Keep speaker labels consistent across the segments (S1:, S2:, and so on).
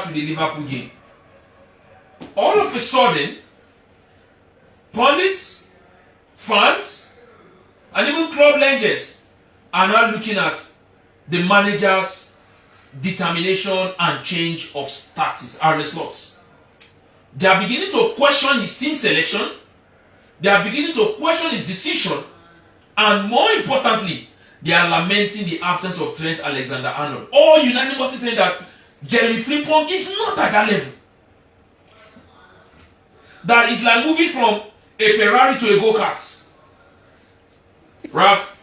S1: to the Liverpool game. All of a sudden, pundits, fans, and even club legends are now looking at the manager's determination and change of tactics, Arne Slot's. They are beginning to question his team selection. They are beginning to question his decision. And more importantly, they are lamenting the absence of Trent Alexander-Arnold. All unanimously saying that Jeremy Frimpong is not at that level. That is like moving from a Ferrari to a go-kart. Ralph,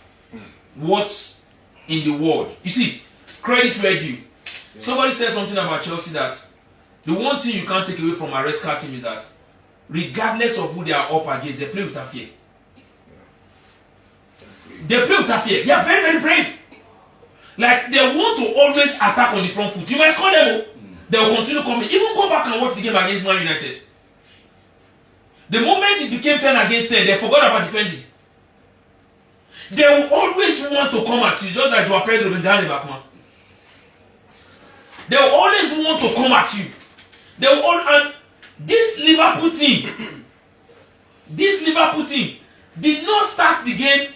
S1: what's in the world? You see, credit where due. Yeah. Somebody said something about Chelsea that the one thing you can't take away from our Rescue team is that regardless of who they are up against, they play without fear. They play without fear. They are very, very brave. Like, they want to always attack on the front foot. You might score them. They will continue coming. Even go back and watch the game against Man United. The moment it became 10 against 10, they forgot about defending. They will always want to come at you, just like Joao Pedro and Danny Backman. They will always want to come at you. They will and this Liverpool team did not start the game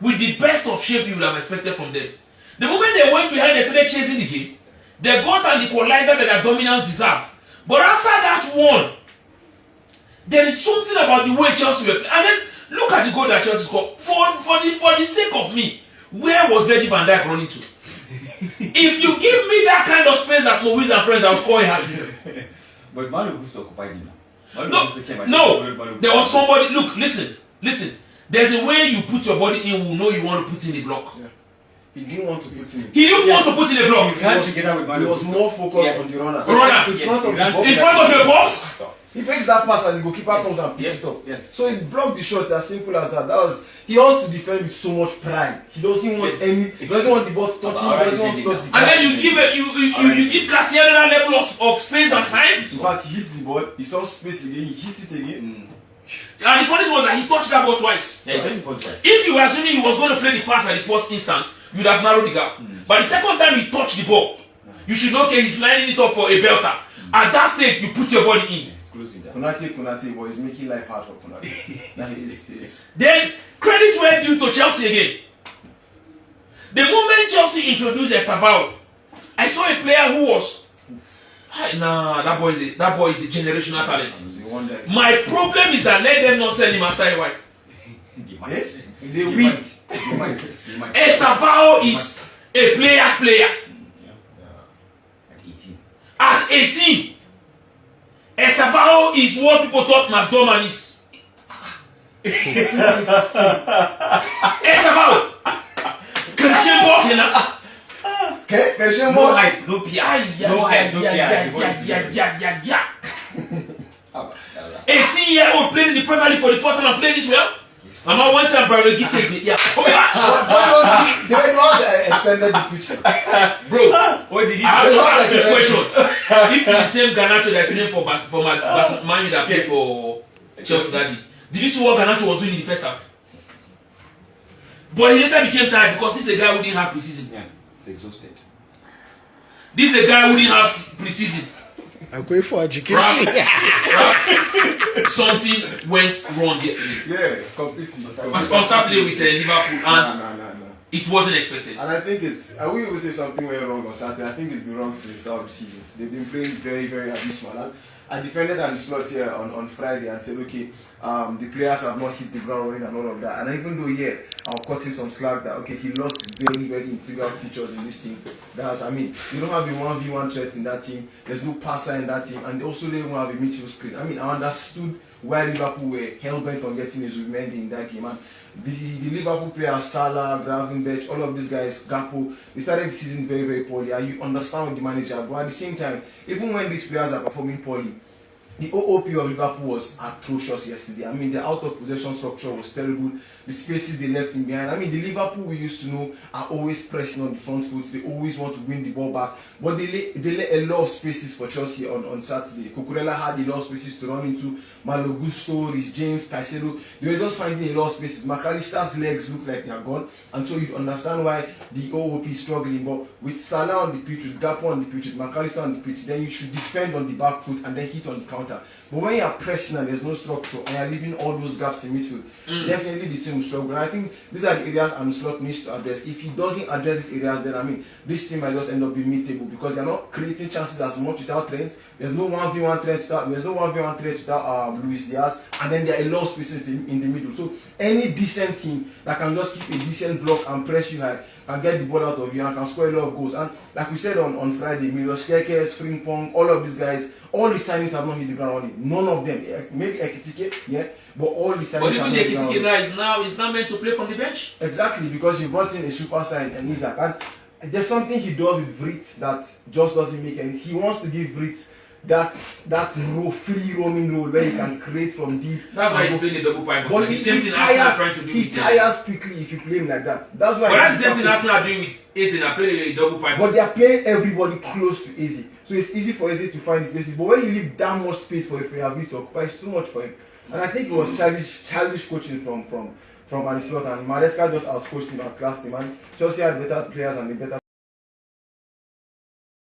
S1: with the best of shape you would have expected from them. The moment they went behind, they started chasing the game. They got an equalizer that their dominance deserved. But after that one, there is something about the way Chelsea were playing. And then look at the goal that Chelsea scored. For the sake of me, where was Virgil van Dijk running to? If you give me that kind of space that Moise and friends, I'll score a hat.
S2: But Manu Gusto occupied him.
S1: No, there was somebody. Look, listen. There's a way you put your body in. Who know you want to put in the block.
S3: Yeah. He didn't want to put in.
S1: He didn't want to put in the block.
S3: He was more focused on the runner.
S1: In front of your box.
S3: He takes that pass and the goalkeeper comes and picks it up.
S2: Yes.
S3: So he blocked the shot as simple as that. He wants to defend with so much pride. He doesn't want he doesn't want the ball to touch him, he doesn't want to touch the
S1: and then you give Cassiano that level of space and time.
S3: In fact, he hit the ball, he saw space again, he hit it again.
S1: And the funny was that he touched that ball twice.
S2: Yeah, he touched the ball twice.
S1: If you were assuming he was going to play the pass at the first instance, you'd have narrowed the gap. But the second time he touched the ball, you should know, okay, he's lining it up for a belter. At that stage, you put your body in.
S3: Konate, but he's making life hard for Konate. That he is.
S1: Then, credit where due to Chelsea again. The moment Chelsea introduced Estavao, I saw a player who was, that boy is a generational talent. My problem is that let them not sell him after a while.
S3: They win.
S1: Estavao is a player's player. At 18. Estavao is what people thought Masdoman is. Estavao.
S2: No hype, no PR. No hype, no PR.
S1: 18-year-old playing in the Premier League for the first time and playing this well. I'm not one time Barry Gibb takes me. Yeah.
S3: They were not extended the picture.
S1: Bro, what did he do? I have to ask this question. If the same Garnacho that's playing for Man that played for Chelsea daddy, did you see what Garnacho was doing in the first half? But he later became tired because this is a guy who didn't have preseason.
S2: Yeah, he's exhausted.
S1: This is a guy who didn't have preseason.
S4: I'm going for education.
S1: Something went wrong yesterday.
S3: Yeah, completely.
S1: On Saturday with Liverpool, and it wasn't expected.
S3: And I think I will even say something went wrong on Saturday. I think it's been wrong since the start of the season. They've been playing very, very abysmal. And I defended Arne Slot here on Friday and said, okay, the players have not hit the ground running and all of that. And even though, I'll cut him some slack that, okay, he lost very, very integral features in this team. You don't have a 1v1 threat in that team. There's no passer in that team. And also, they don't have a midfield screen. I understood why Liverpool were hell-bent on getting a Zubimendi in that game. And the Liverpool players, Salah, Gravenberch, all of these guys, Gakpo, they started the season very, very poorly. And you understand with the manager. But at the same time, even when these players are performing poorly, the OOP of Liverpool was atrocious yesterday. I mean, the out of possession structure was terrible. The spaces they left in behind. I mean, the Liverpool we used to know are always pressing on the front foot. They always want to win the ball back. But they let a lot of spaces for Chelsea on Saturday. Cucurella had a lot of spaces to run into. Malo Gusto, Rhys James, Caicedo. They were just finding a lot of spaces. McAllister's legs look like they are gone. And so you understand why the OOP is struggling. But with Salah on the pitch, with Gakpo on the pitch, with McAllister on the pitch, then you should defend on the back foot and then hit on the counter. But when you are pressing and there's no structure and you're leaving all those gaps in midfield, definitely the team will struggle. And I think these are the areas Slot needs to address. If he doesn't address these areas, then I mean, this team might just end up being mid-table because they're not creating chances as much without Trent. There's no 1v1 threat without Luis Diaz, and then there are a lot of spaces in the middle. So any decent team that can just keep a decent block and press you high can get the ball out of you and can score a lot of goals. And like we said on Friday, Milos Kerkez, Frimpong, all of these guys, all the signings have not hit the ground running. None of them. Maybe Ekitike, yeah, but all the signings have not hit the ground running.
S1: But even Ekitike is now meant to play from the bench.
S3: Exactly, because you brought in a superstar in Isaac, and there's something he does with Vrit that just doesn't make any sense. He wants to give Vrit that free roaming role where he can create from deep.
S1: That's why he's playing the double pipe.
S3: But
S1: the same thing Arsenal are trying to do. He
S3: tires quickly if you play him like that. That's why.
S1: But that's the same thing Arsenal are doing with Eze. They're playing a double pipe.
S3: But they are playing everybody close to Eze, so it's easy for Eze to find his spaces. But when you leave that much space for Fabrizio to occupy, it's too much for him. And I think it was childish coaching from Slot, and Maresca just outcoached him, outclassed him. And Chelsea had better players and a better